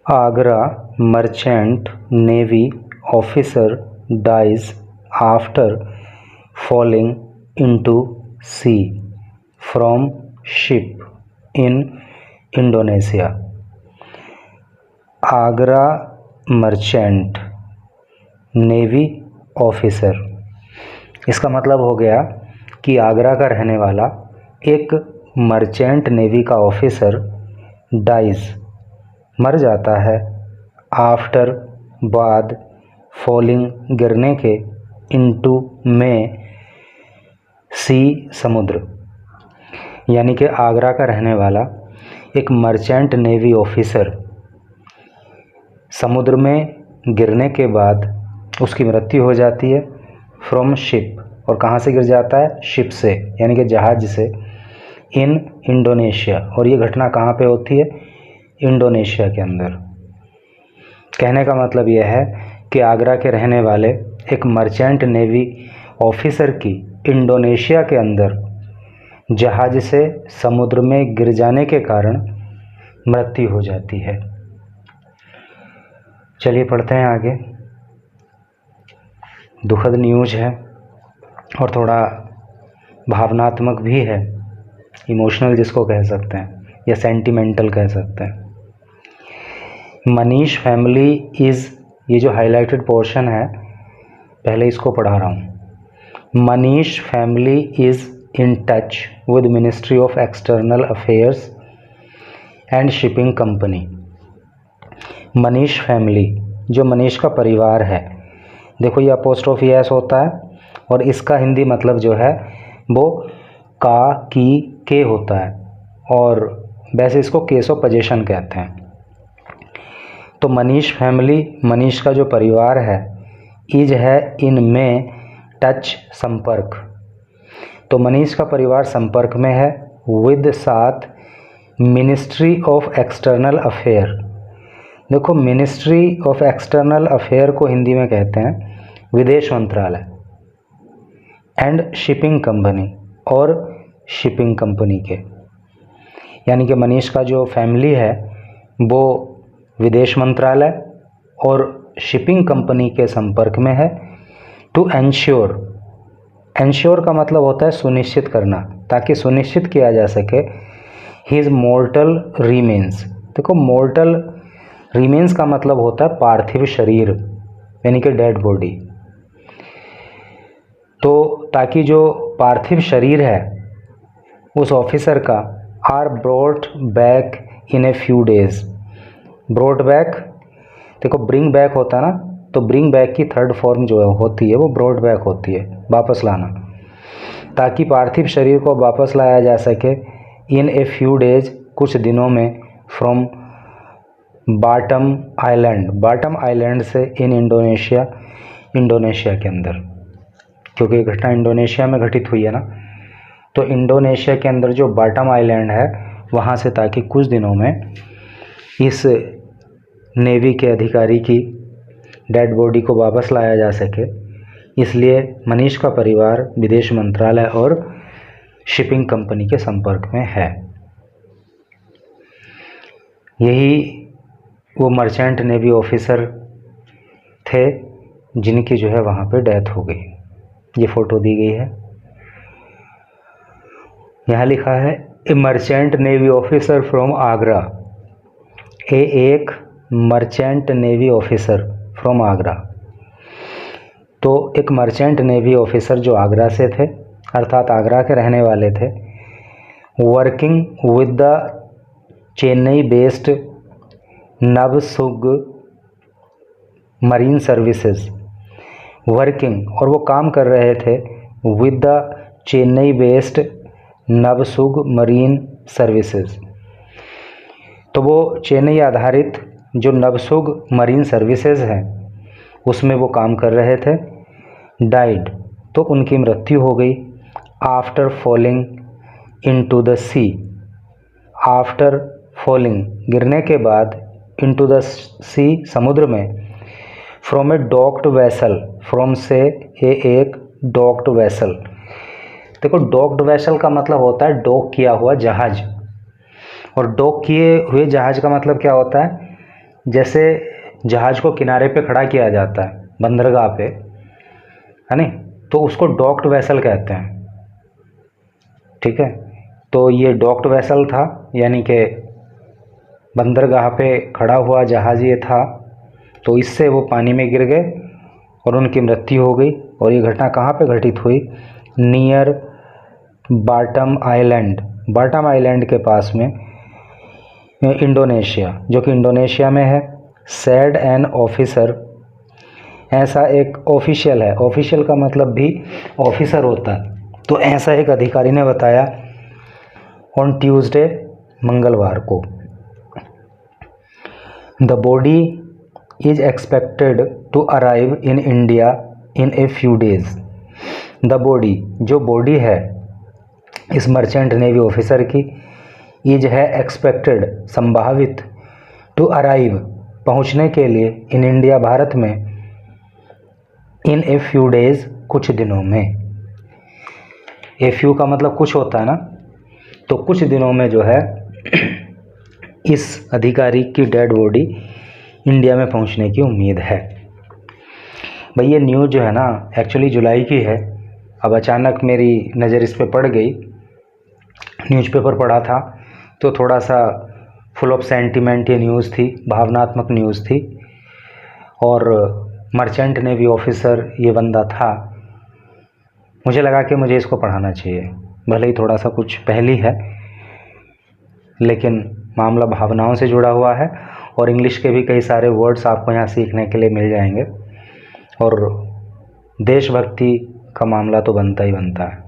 Agra merchant navy officer dies after falling into sea from ship in Indonesia. Agra merchant navy officer, इसका मतलब हो गया कि आगरा का रहने वाला एक मर्चेंट नेवी का ऑफिसर डाइज मर जाता है, आफ्टर बाद, फॉलिंग गिरने के, इनटू में, सी समुद्र। यानी कि आगरा का रहने वाला एक मर्चेंट नेवी ऑफिसर समुद्र में गिरने के बाद उसकी मृत्यु हो जाती है, फ्रॉम शिप, और कहाँ से गिर जाता है? शिप से, यानी कि जहाज से, इन इंडोनेशिया। और ये घटना कहाँ पे होती है? इंडोनेशिया के अंदर। कहने का मतलब यह है कि आगरा के रहने वाले एक मर्चेंट नेवी ऑफिसर की इंडोनेशिया के अंदर जहाज से समुद्र में गिर जाने के कारण मृत्यु हो जाती है। चलिए पढ़ते हैं आगे। दुखद न्यूज़ है और थोड़ा भावनात्मक भी है, इमोशनल जिसको कह सकते हैं या सेंटिमेंटल कह सकते हैं। मनीष फैमिली इज़, ये जो हाईलाइटेड पोर्शन है पहले इसको पढ़ा रहा हूँ। Manish family is in touch with Ministry of External affairs and shipping company. Manish family, जो मनीष का परिवार है, देखो ये अपोस्ट्रोफी एस होता है और इसका हिंदी मतलब जो है वो का, की, के होता है, और वैसे इसको केस ऑफ पोजीशन कहते हैं। तो मनीष फैमिली, मनीष का जो परिवार है, इज है इन में, टच संपर्क। तो मनीष का परिवार संपर्क में है विद, साथ, मिनिस्ट्री ऑफ एक्सटर्नल अफेयर। देखो मिनिस्ट्री ऑफ एक्सटर्नल अफेयर को हिंदी में कहते हैं विदेश मंत्रालय, एंड शिपिंग कंपनी, और शिपिंग कंपनी के, यानी कि मनीष का जो फैमिली है वो विदेश मंत्रालय और शिपिंग कंपनी के संपर्क में है। टू एंश्योर, एंश्योर का मतलब होता है सुनिश्चित करना, ताकि सुनिश्चित किया जा सके हिज मोर्टल रिमेन्स। देखो मोर्टल रिमेन्स का मतलब होता है पार्थिव शरीर, यानी कि डेड बॉडी। तो ताकि जो पार्थिव शरीर है उस ऑफिसर का are brought back in a few days. Brought back, देखो ब्रिंग बैक होता है ना, तो ब्रिंग बैक की थर्ड फॉर्म जो है होती है वो ब्रॉट बैक होती है, वापस लाना। ताकि पार्थिव शरीर को वापस लाया जा सके इन ए फ्यू डेज, कुछ दिनों में, from Batam island, Batam island से, इन इंडोनेशिया, इंडोनेशिया के अंदर, क्योंकि ये घटना इंडोनेशिया में घटित हुई है ना, तो इंडोनेशिया के अंदर जो बाटम आइलैंड है वहाँ से, ताकि कुछ दिनों में इस नेवी के अधिकारी की डेड बॉडी को वापस लाया जा सके, इसलिए मनीष का परिवार विदेश मंत्रालय और शिपिंग कंपनी के संपर्क में है। यही वो मर्चेंट नेवी ऑफिसर थे जिनकी जो है वहाँ पे डेथ हो गई। ये फ़ोटो दी गई है, यहाँ लिखा है a merchant navy officer from Agra. एक merchant navy officer from Agra, तो एक मर्चेंट नेवी ऑफिसर जो आगरा से थे, अर्थात आगरा के रहने वाले थे, working with the Chennai based Navsug marine services. Working, और वो काम कर रहे थे with the Chennai based Navsug marine services. तो वो चेन्नई आधारित जो नवसुग मरीन सर्विसेज हैं उसमें वो काम कर रहे थे। डाइड, तो उनकी मृत्यु हो गई, after falling into the sea, after falling, गिरने के बाद, इनटू द सी, समुद्र में, from a docked vessel, from से एक डॉक्ड वेसल। देखो डॉक्ड वेसल का मतलब होता है डॉक किया हुआ जहाज, और डॉक किए हुए जहाज का मतलब क्या होता है? जैसे जहाज़ को किनारे पे खड़ा किया जाता है बंदरगाह पे, है नहीं, तो उसको डॉक्ड वेसल कहते हैं। ठीक है, तो ये डॉक्ड वेसल था, यानी कि बंदरगाह पे खड़ा हुआ जहाज़ ये था। तो इससे वो पानी में गिर गए और उनकी मृत्यु हो गई। और ये घटना कहाँ पे घटित हुई? Near Batam island, Batam island के पास में, इंडोनेशिया, जो कि इंडोनेशिया में है। सैड एन ऑफिसर, ऐसा एक ऑफिशियल है, ऑफिशियल का मतलब भी ऑफिसर होता है, तो ऐसा एक अधिकारी ने बताया ऑन ट्यूसडे, मंगलवार को। The body is expected to arrive in India in a few days. The body, जो बॉडी है इस मर्चेंट नेवी ऑफिसर की, इज है एक्सपेक्टेड, संभावित, टू अराइव, पहुंचने के लिए, इन इंडिया, भारत में, इन ए फ्यू डेज, कुछ दिनों में। ए फ्यू का मतलब कुछ होता है ना, तो कुछ दिनों में जो है इस अधिकारी की डेड बॉडी इंडिया में पहुंचने की उम्मीद है। भाई ये न्यूज़ जो है ना एक्चुअली जुलाई की है। अब अचानक मेरी नज़र इस पे पड़ गई, न्यूज़पेपर पढ़ा था तो थोड़ा सा फुल ऑफ सेंटिमेंट ये न्यूज़ थी, भावनात्मक न्यूज़ थी। और मर्चेंट नेवी ऑफिसर ये बंदा था, मुझे लगा कि मुझे इसको पढ़ाना चाहिए। भले ही थोड़ा सा कुछ पहली है, लेकिन मामला भावनाओं से जुड़ा हुआ है और इंग्लिश के भी कई सारे वर्ड्स आपको यहाँ सीखने के लिए मिल जाएंगे। और देशभक्ति का मामला तो बनता ही बनता है।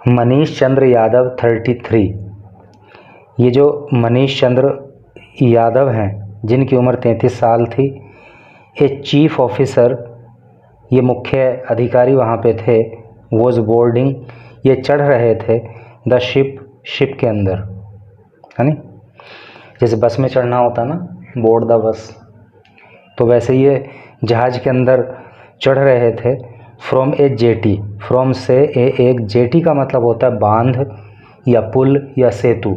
मनीष चंद्र यादव 33, ये जो मनीष चंद्र यादव हैं जिनकी उम्र 33 साल थी, ए चीफ ऑफिसर, ये मुख्य अधिकारी वहाँ पे थे, वॉज बोर्डिंग, ये चढ़ रहे थे, द शिप, शिप के अंदर, है नी, जैसे बस में चढ़ना होता ना, बोर्ड द बस, तो वैसे ये जहाज़ के अंदर चढ़ रहे थे। फ्रॉम ए जेटी, फ्रॉम से एक जेटी का मतलब होता है बांध या पुल या सेतु।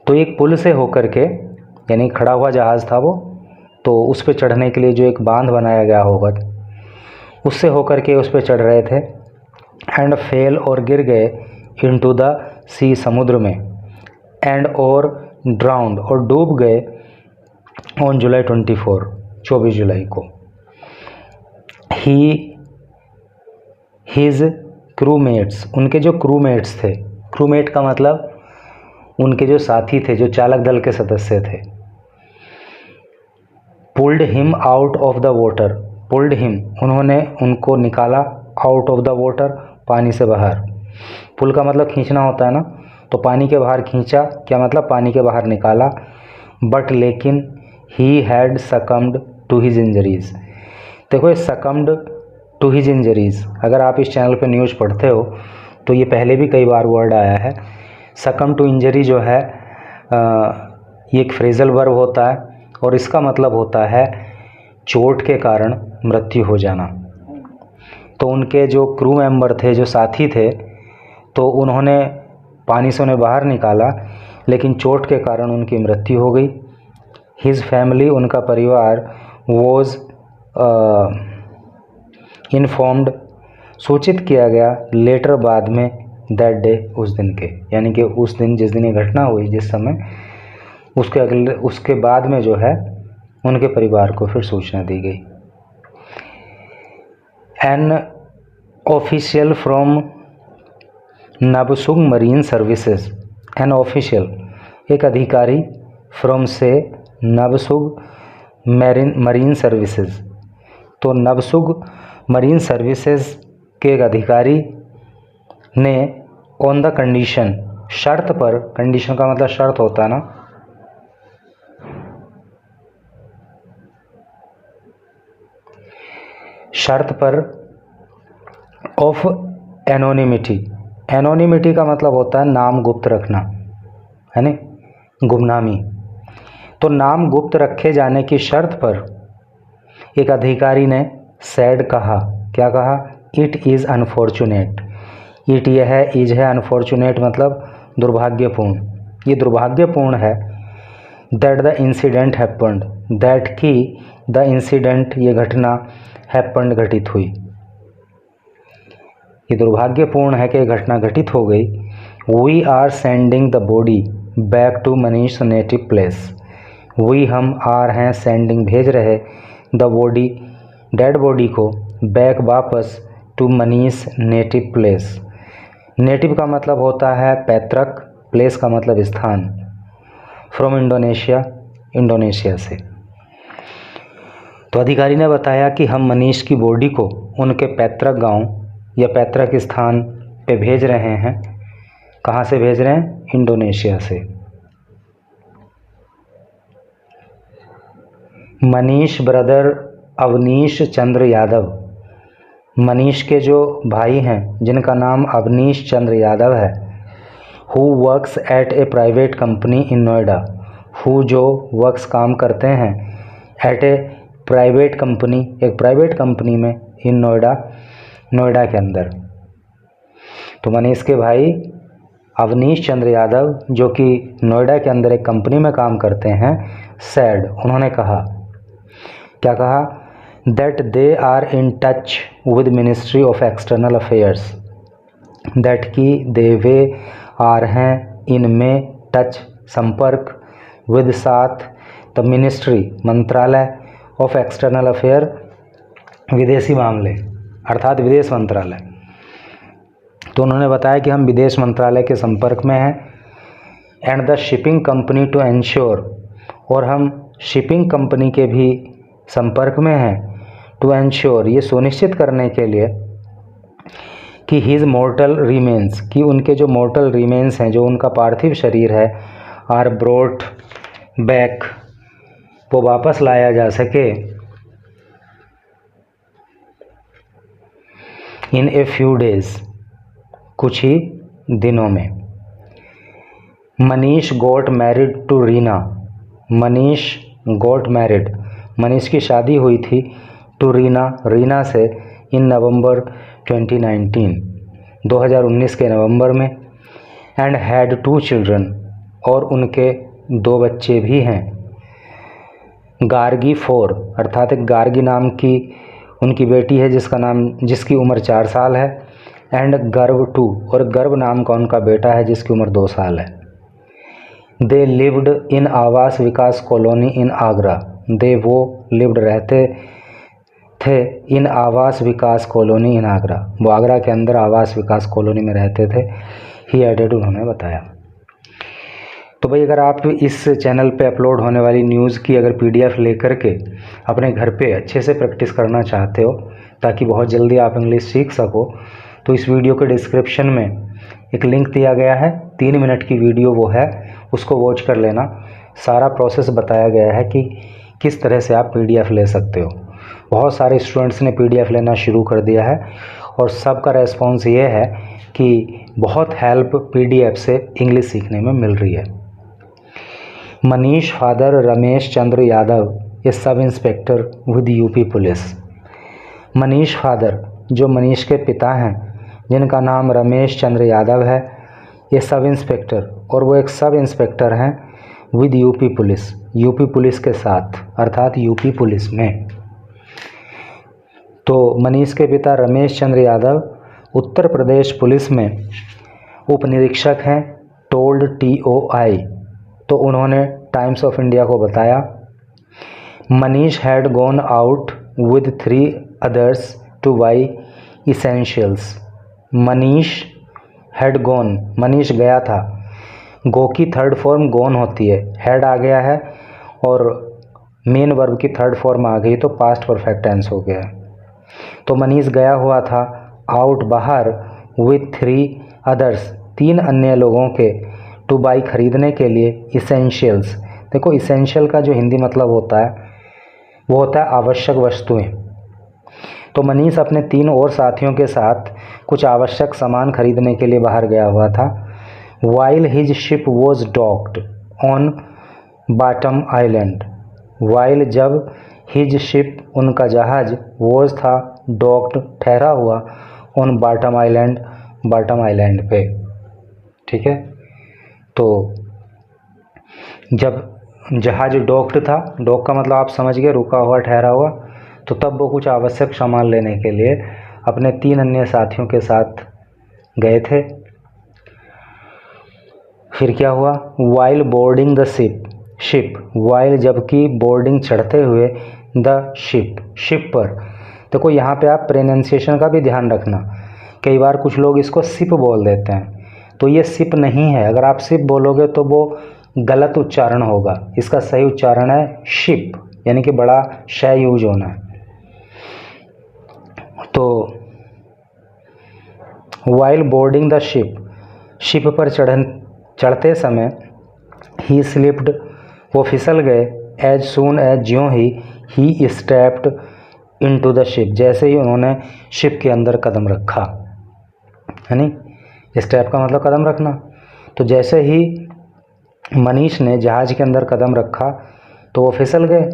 तो एक पुल से होकर के, यानी खड़ा हुआ जहाज़ था वो, तो उस पर चढ़ने के लिए जो एक बांध बनाया गया होगा, उससे होकर के उस पर चढ़ रहे थे। एंड फेल, और गिर गए, इनटू द सी, समुद्र में। एंड और ड्राउंड, और डूब गए, ऑन जुलाई 24, 24 जुलाई को। हिज क्रूमेट्स, उनके जो क्रूमेट्स थे, क्रूमेट का मतलब उनके जो साथी थे, जो चालक दल के सदस्य थे, pulled him out of the water, pulled him, उन्होंने उनको निकाला, आउट ऑफ द वाटर, पानी से बाहर। पुल का मतलब खींचना होता है ना, तो पानी के बाहर खींचा, क्या मतलब पानी के बाहर निकाला। बट लेकिन he had succumbed to his injuries. देखो ये सकम्ड टू हिज इंजरीज, अगर आप इस चैनल पे न्यूज़ पढ़ते हो तो ये पहले भी कई बार वर्ड आया है। सकम टू इंजरी जो है ये एक फ्रेजल वर्ब होता है और इसका मतलब होता है चोट के कारण मृत्यु हो जाना। तो उनके जो क्रू मेंबर थे, जो साथी थे, तो उन्होंने पानी से उन्हें बाहर निकाला, लेकिन चोट के कारण उनकी मृत्यु हो गई। हिज फैमिली, उनका परिवार, वॉज इन्फॉर्म्ड, सूचित किया गया, लेटर, बाद में, दैट डे, उस दिन के, यानी कि उस दिन जिस दिन ये घटना हुई, जिस समय, उसके बाद में जो है उनके परिवार को फिर सूचना दी गई। An official from Nabsug marine services, an official, एक अधिकारी, फ्रॉम से, नबसुग मरीन सर्विसेज, तो नबसुग मरीन सर्विसेज के एक अधिकारी ने ऑन द कंडीशन, शर्त पर, कंडीशन का मतलब शर्त होता है ना, शर्त पर, ऑफ एनोनिमिटी, एनोनिमिटी का मतलब होता है नाम गुप्त रखना, है ना, गुमनामी। तो नाम गुप्त रखे जाने की शर्त पर एक अधिकारी ने सैड कहा, क्या कहा, इट इज़ अनफॉर्चुनेट, इट यह है, इज है, अनफॉर्चुनेट मतलब दुर्भाग्यपूर्ण, ये दुर्भाग्यपूर्ण है। That the incident happened, that की द इंसिडेंट ये घटना हैपेंड घटित हुई। ये दुर्भाग्यपूर्ण है कि ये घटना घटित हो गई। We are sending the body back to Manish native place. We हम आर हैं सेंडिंग भेज रहे द बॉडी डेड बॉडी को बैक वापस to Manish native place. Native का मतलब होता है पैतृक, प्लेस का मतलब स्थान। फ्रॉम इंडोनेशिया, इंडोनेशिया से। तो अधिकारी ने बताया कि हम मनीष की बॉडी को उनके पैतृक गांव या पैतृक स्थान पे भेज रहे हैं। कहाँ से भेज रहे हैं? इंडोनेशिया से। मनीष ब्रदर अवनीश चंद्र यादव, मनीष के जो भाई हैं जिनका नाम अवनीश चंद्र यादव है, who works at A private company in Noida, who जो वर्क्स काम करते हैं एट ए प्राइवेट कंपनी, एक प्राइवेट कंपनी में, इन नोएडा, नोएडा के अंदर। तो मनीष के भाई अवनीश चंद्र यादव जो कि नोएडा के अंदर एक कंपनी में काम करते हैं, सैड, उन्होंने कहा, क्या कहा? That they are in touch with Ministry of External Affairs, that की दे वे आर हैं इनमें टच संपर्क, विद साथ, द मिनिस्ट्री मंत्रालय, ऑफ एक्सटर्नल अफेयर विदेशी मामले अर्थात विदेश मंत्रालय। तो उन्होंने बताया कि हम विदेश मंत्रालय के संपर्क में हैं। And the shipping company to ensure, और हम शिपिंग कंपनी के भी संपर्क में हैं। टू एंश्योर ये सुनिश्चित करने के लिए कि हिज मोर्टल रिमेन्स, कि उनके जो मोर्टल रिमेन्स हैं, जो उनका पार्थिव शरीर है, आर ब्रोट बैक, वो वापस लाया जा सके इन ए फ्यू डेज, कुछ ही दिनों में। Manish got married to Reena, Manish got married, Manish की शादी हुई थी टू रीना, रीना से, इन नवंबर 2019, 2019 के नवंबर में। एंड हैड 2 चिल्ड्रन, और उनके 2 बच्चे भी हैं। गार्गी 4, अर्थात एक गार्गी नाम की उनकी बेटी है जिसकी उम्र 4 साल है। एंड गर्व 2, और गर्व नाम का उनका बेटा है जिसकी उम्र 2 साल है। दे लिव्ड इन आवास विकास कॉलोनी इन आगरा, दे वो लिव्ड रहते थे इन आवास विकास कॉलोनी इन आगरा, वो आगरा के अंदर आवास विकास कॉलोनी में रहते थे। ही एडेड, उन्होंने बताया। तो भाई अगर आप इस चैनल पे अपलोड होने वाली न्यूज़ की अगर PDF लेकर के अपने घर पे अच्छे से प्रैक्टिस करना चाहते हो ताकि बहुत जल्दी आप इंग्लिश सीख सको, तो इस वीडियो के डिस्क्रिप्शन में एक लिंक दिया गया है, 3 मिनट की वीडियो वो है, उसको वॉच कर लेना। सारा प्रोसेस बताया गया है कि किस तरह से आप PDF ले सकते हो। बहुत सारे स्टूडेंट्स ने PDF लेना शुरू कर दिया है और सबका रेस्पॉन्स ये है कि बहुत हेल्प PDF से इंग्लिश सीखने में मिल रही है। Manish father Ramesh Chandra Yadav A sub inspector with UP police. Manish father जो मनीष के पिता हैं जिनका नाम रमेश चंद्र यादव है, ये सब इंस्पेक्टर, और वो एक सब इंस्पेक्टर हैं with UP police, UP police के साथ, अर्थात UP पुलिस में। तो मनीष के पिता रमेश चंद्र यादव उत्तर प्रदेश पुलिस में उप निरीक्षक हैं, टोल्ड TOI। तो उन्होंने टाइम्स ऑफ इंडिया को बताया, Manish had gone out with 3 others two by essentials. Manish had gone, Manish गया था, गो की थर्ड फॉर्म गॉन होती है, हैड आ गया है और मेन वर्ब की थर्ड फॉर्म आ गई तो पास्ट परफेक्ट टेंस हो गया। तो मनीष गया हुआ था आउट, बाहर, विथ 3 अदर्स, 3 अन्य लोगों के, टू बाई खरीदने के लिए, इसेंशियल्स। देखो इसेंशियल का जो हिंदी मतलब होता है वो होता है आवश्यक वस्तुएं। तो मनीष अपने 3 और साथियों के साथ कुछ आवश्यक सामान खरीदने के लिए बाहर गया हुआ था। While his ship was docked on bottom island, while जब, हिज शिप उनका जहाज, वॉज था, डॉक्ड ठहरा हुआ, on bottom island, bottom island पे। ठीक है, तो जब जहाज डॉक्ड था, डॉक का मतलब आप समझ गए, रुका हुआ, ठहरा हुआ, तो तब वो कुछ आवश्यक सामान लेने के लिए अपने 3 अन्य साथियों के साथ गए थे। फिर क्या हुआ, while boarding the ship, while जबकि बोर्डिंग चढ़ते हुए, द शिप पर। देखो यहाँ पे आप प्रोनाउंसिएशन का भी ध्यान रखना, कई बार कुछ लोग इसको सिप बोल देते हैं, तो ये सिप नहीं है। अगर आप सिप बोलोगे तो वो गलत उच्चारण होगा, इसका सही उच्चारण है शिप, यानी कि बड़ा श यूज होना है। तो वाइल बोर्डिंग द शिप पर चढ़ते समय, ही स्लिप्ड, वो फिसल गए, एज सून एज, ज्यों ही स्टेप्ड इनटू द शिप, जैसे ही उन्होंने शिप के अंदर कदम रखा, यानी स्टेप का मतलब कदम रखना। तो जैसे ही मनीष ने जहाज के अंदर कदम रखा तो वो फिसल गए।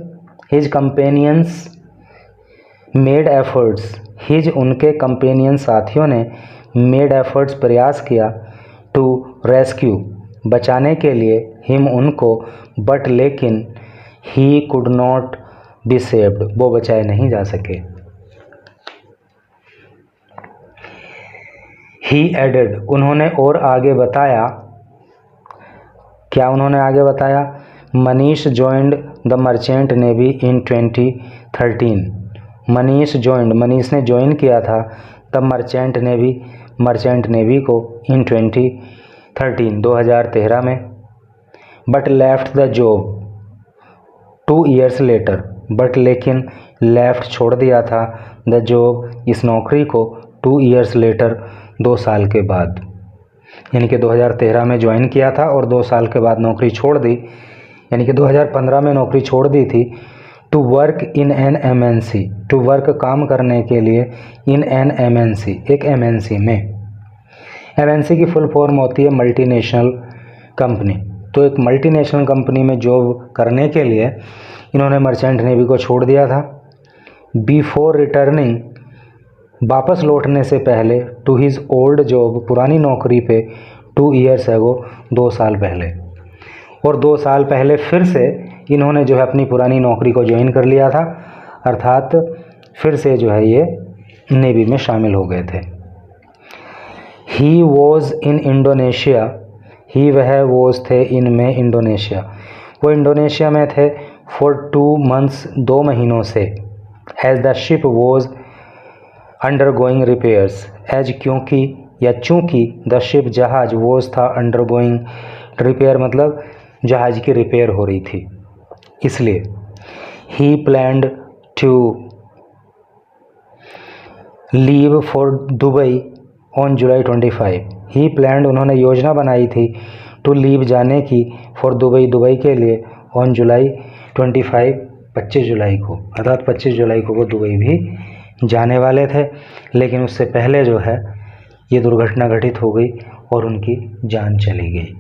हिज कंपेनियंस मेड एफर्ट्स, उनके कंपेनियन साथियों ने मेड एफर्ट्स, प्रयास किया, टू रेस्क्यू, बचाने के लिए, हिम, उनको, बट लेकिन, he could not be saved, वो बचाए नहीं जा सके। ही एडेड, उन्होंने और आगे बताया, क्या उन्होंने आगे बताया, Manish joined the merchant navy in 2013, Manish ने ज्वाइन किया था द मर्चेंट नेवी को इन 2013 में, but left the job 2 years later, but लेकिन लेफ्ट छोड़ दिया था, द जॉब, इस नौकरी को, 2 years लेटर, 2 साल के बाद, यानी कि 2013 में ज्वाइन किया था और 2 साल के बाद नौकरी छोड़ दी, यानी कि 2015 में नौकरी छोड़ दी थी। To work in an MNC, to work, काम करने के लिए, इन एन MNC, एक MNC में। MNC की फुल फॉर्म होती है मल्टीनेशनल कंपनी। तो एक मल्टीनेशनल कंपनी में जॉब करने के लिए इन्होंने मर्चेंट नेवी को छोड़ दिया था। बिफोर रिटर्निंग, वापस लौटने से पहले, टू हिज ओल्ड जॉब, पुरानी नौकरी पे, 2 years एगो, 2 साल पहले, और 2 साल पहले फिर से इन्होंने जो है अपनी पुरानी नौकरी को ज्वाइन कर लिया था, अर्थात फिर से जो है ये नेवी में शामिल हो गए थे। ही वॉज इन इंडोनेशिया, ही वह वॉज थे, इनमें इंडोनेशिया, वो इंडोनेशिया में थे, फॉर 2 months, 2 महीनों से, as the ship was undergoing repairs, as क्योंकि या चूँकि, द शिप जहाज, वॉज था, अंडरगोइंग, रिपेयर मतलब जहाज की रिपेयर हो रही थी, इसलिए। He planned to leave for Dubai on July 25, he planned, उन्होंने योजना बनाई थी, टू लीव, जाने की, फॉर दुबई के लिए, ऑन जुलाई 25, 25 जुलाई को, अर्थात 25 जुलाई को वो दुबई भी जाने वाले थे, लेकिन उससे पहले जो है ये दुर्घटना घटित हो गई और उनकी जान चली गई।